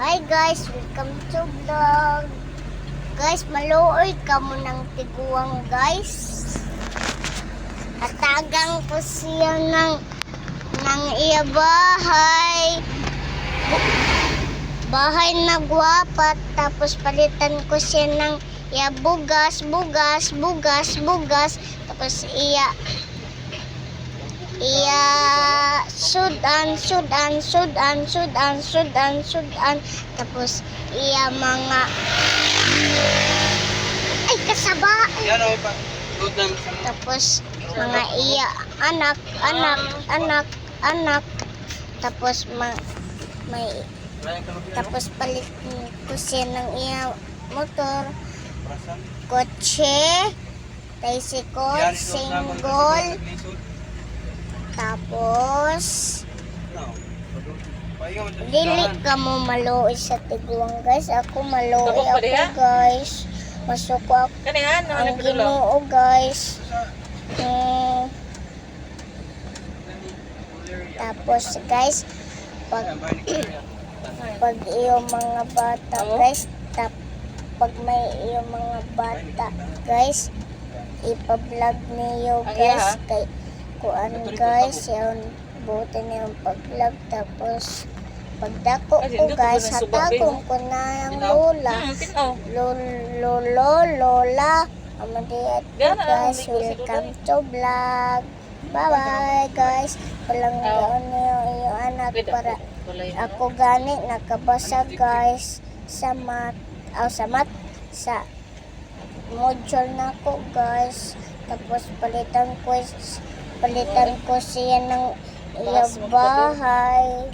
Hi guys, welcome to vlog. Guys, maluoy ka mo ng tiguang guys. Atagang ko siya ng iya bahay. Bahay na guwapat. Tapos palitan ko siya ng iya bugas. Tapos iya sudan. Tapos iya mga ay kasaba. Tapos mga iya anak. Tapos may tapos palit ko siya ng iya motor, kotse, tricycle, single. Tapos dili ka mo maluoy sa tiguang guys. Ako maluoy ako guys. Masuko ako ang Ginoo guys. Tapos guys, pag iyo mga bata guys, pag may iyo mga bata guys, ipa-vlog niyo guys kay kuan guys, yun buti na yung pag-vlog. Tapos pagdako ko guys, hatagong ko na yung lola amadiat guys. Welcome to vlog. Bye bye guys. Walang gaon niyo yung anak para ako gani nakabasa guys sa module na ko guys. Tapos palitan ko siya ng iya bahay.